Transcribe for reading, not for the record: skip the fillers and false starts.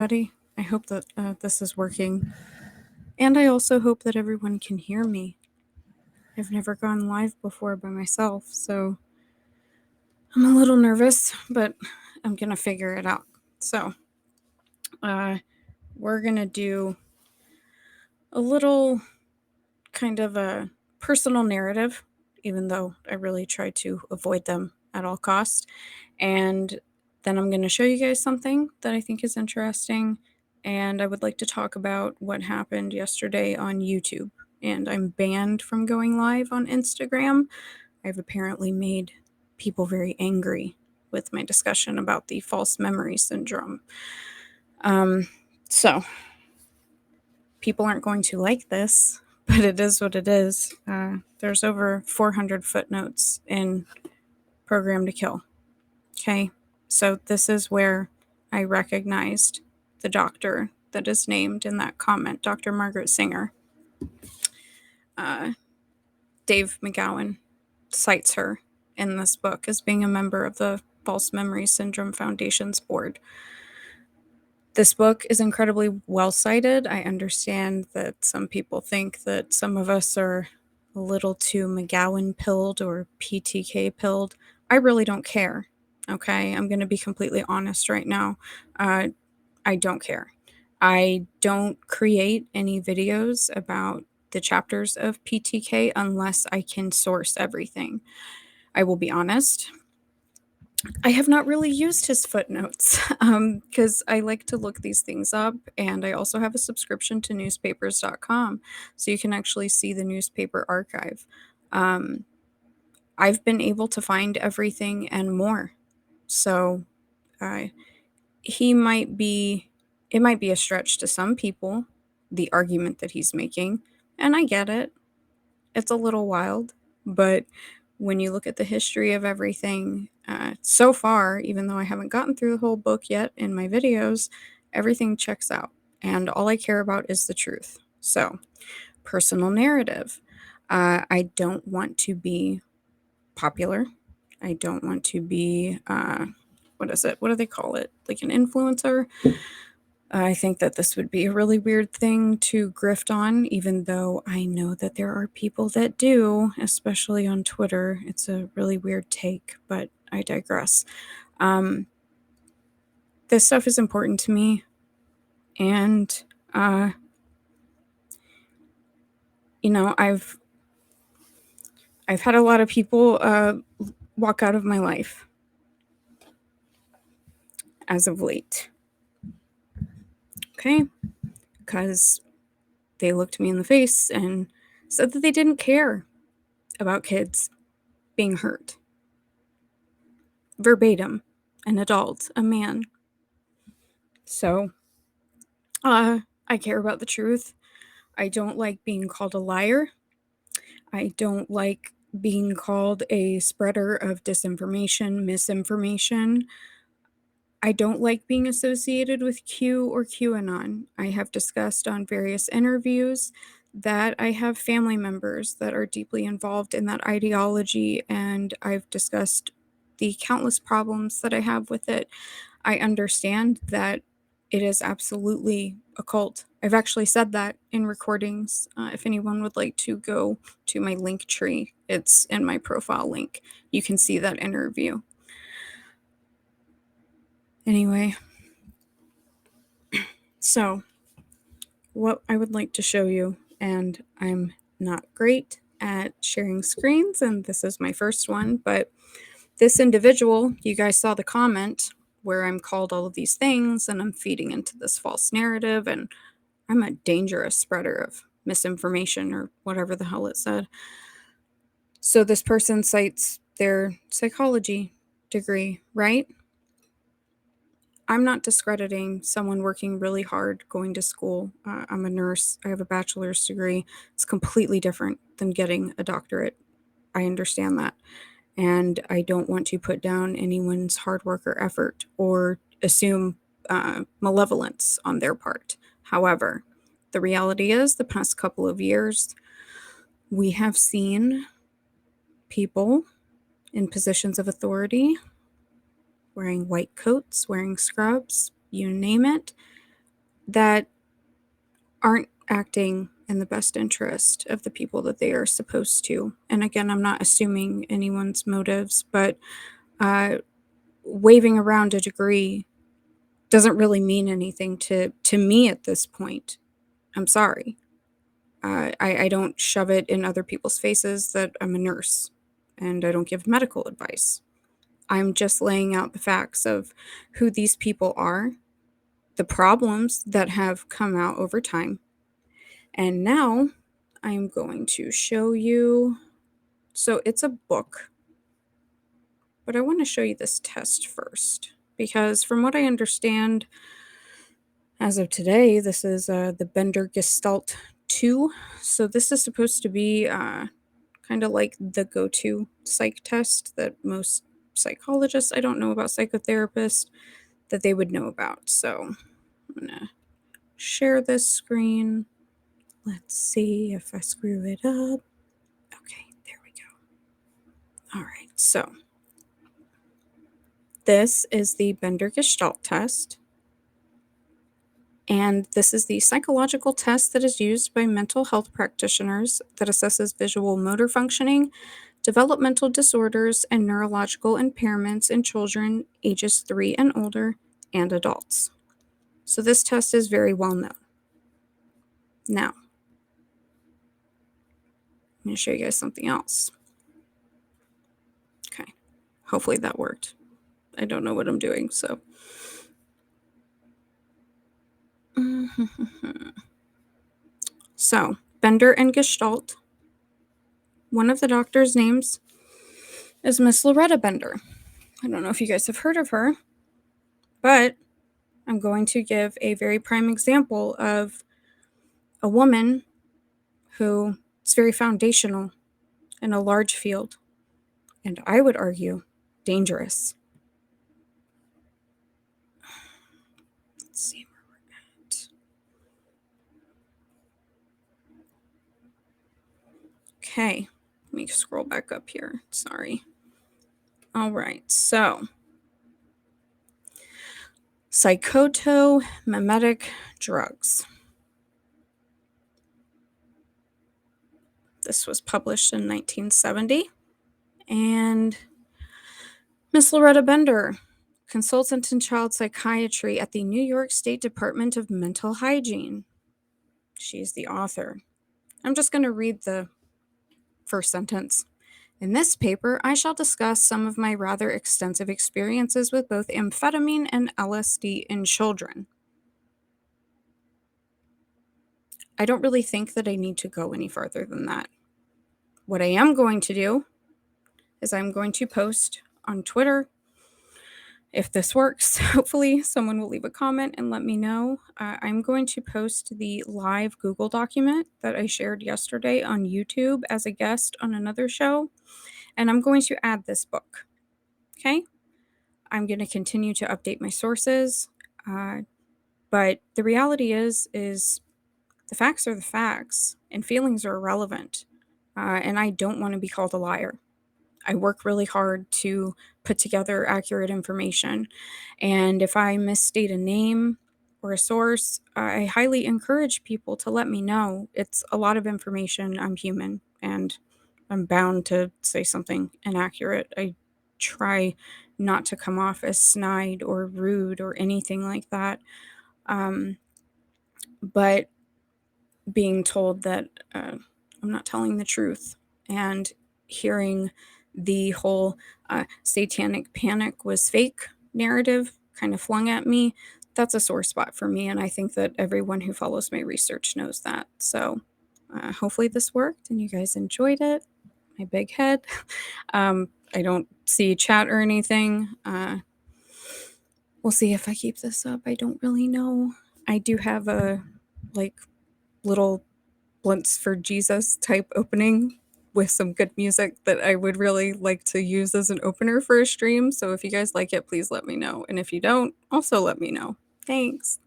I hope that this is working. And I also hope that everyone can hear me. I've never gone live before by myself, so I'm a little nervous, but I'm going to figure it out. So, we're going to do a little kind of a personal narrative, even though I really try to avoid them at all costs. And then I'm going to show you guys something that I think is interesting. And I would like to talk about what happened yesterday on YouTube. And I'm banned from going live on Instagram. I've apparently made people very angry with my discussion about the false memory syndrome. So, people aren't going to like this, but it is what it is. There's over 400 footnotes in Program to Kill. Okay, so this is where I recognized the doctor that is named in that comment, Dr. Margaret Singer. Dave McGowan cites her in this book as being a member of the False Memory Syndrome Foundation's board. This book is incredibly well cited. I understand that some people think that some of us are a little too McGowan pilled or PTK pilled. I really don't care. Okay, I'm going to be completely honest right now. I don't care. I don't create any videos about the chapters of PTK unless I can source everything. I will be honest. I have not really used his footnotes because I like to look these things up, and I also have a subscription to newspapers.com, so you can actually see the newspaper archive. I've been able to find everything and more. So it might be a stretch to some people, the argument that he's making, and I get it. It's a little wild, but when you look at the history of everything so far, even though I haven't gotten through the whole book yet in my videos, everything checks out. And all I care about is the truth. So, personal narrative. I don't want to be popular. I don't want to be, what is it? What do they call it? Like an influencer? I think that this would be a really weird thing to grift on, even though I know that there are people that do, especially on Twitter. It's a really weird take, but I digress. This stuff is important to me, and I've had a lot of people walk out of my life as of late. Okay, because they looked me in the face and said that they didn't care about kids being hurt. Verbatim, an adult, a man. So, I care about the truth. I don't like being called a liar. I don't like being called a spreader of disinformation, misinformation. I don't like being associated with Q or QAnon. I have discussed on various interviews that I have family members that are deeply involved in that ideology, and I've discussed the countless problems that I have with it. I understand that it is absolutely a cult. I've actually said that in recordings. If anyone would like to go to my link tree, it's in my profile link. You can see that interview. Anyway, so what I would like to show you, and I'm not great at sharing screens, and this is my first one, but this individual, you guys saw the comment where I'm called all of these things and I'm feeding into this false narrative, and I'm a dangerous spreader of misinformation or whatever the hell it said. So this person cites their psychology degree, right? I'm not discrediting someone working really hard, going to school. I'm a nurse. I have a bachelor's degree. It's completely different than getting a doctorate. I understand that. And I don't want to put down anyone's hard work or effort or assume malevolence on their part. However, the reality is the past couple of years, we have seen people in positions of authority wearing white coats, wearing scrubs, you name it, that aren't acting in the best interest of the people that they are supposed to. And again, I'm not assuming anyone's motives, but waving around a degree doesn't really mean anything to me at this point. I'm sorry. I don't shove it in other people's faces that I'm a nurse and I don't give medical advice. I'm just laying out the facts of who these people are, the problems that have come out over time. And now I'm going to show you. So it's a book, but I want to show you this test first because from what I understand, as of today, this is the Bender Gestalt 2. So this is supposed to be kind of like the go-to psych test that most psychologists, I don't know about psychotherapists, that they would know about. So I'm going to share this screen. Let's see if I screw it up. Okay, there we go. All right, so this is the Bender Gestalt test. And this is the psychological test that is used by mental health practitioners that assesses visual motor functioning, developmental disorders, and neurological impairments in children ages 3 and older and adults. So this test is very well known. Now, I'm going to show you guys something else. Okay, hopefully that worked. I don't know what I'm doing, so. So, Bender and Gestalt. One of the doctor's names is Miss Loretta Bender. I don't know if you guys have heard of her, but I'm going to give a very prime example of a woman who is very foundational in a large field, and I would argue dangerous. Let's see where we're at. Okay, let me scroll back up here. Sorry. All right, so psychotomimetic drugs. This was published in 1970. And Miss Loretta Bender, consultant in child psychiatry at the New York State Department of Mental Hygiene. She's the author. I'm just going to read the first sentence. In this paper, I shall discuss some of my rather extensive experiences with both amphetamine and LSD in children. I don't really think that I need to go any further than that. What I am going to do is I'm going to post on Twitter. If this works, hopefully someone will leave a comment and let me know. I'm going to post the live Google document that I shared yesterday on YouTube as a guest on another show, and I'm going to add this book. Okay? I'm going to continue to update my sources, but the reality is the facts are the facts, and feelings are irrelevant, and I don't want to be called a liar. I work really hard to put together accurate information. And if I misstate a name or a source, I highly encourage people to let me know. It's a lot of information. I'm human and I'm bound to say something inaccurate. I try not to come off as snide or rude or anything like that. But being told that I'm not telling the truth and hearing the whole satanic panic was fake narrative kind of flung at me, that's a sore spot for me. And I think that everyone who follows my research knows that. So hopefully this worked and you guys enjoyed it. My big head. I don't see chat or anything. We'll see if I keep this up. I don't really know. I do have a little Blunts for Jesus type opening with some good music that I would really like to use as an opener for a stream. So if you guys like it, please let me know. And if you don't, also let me know. Thanks.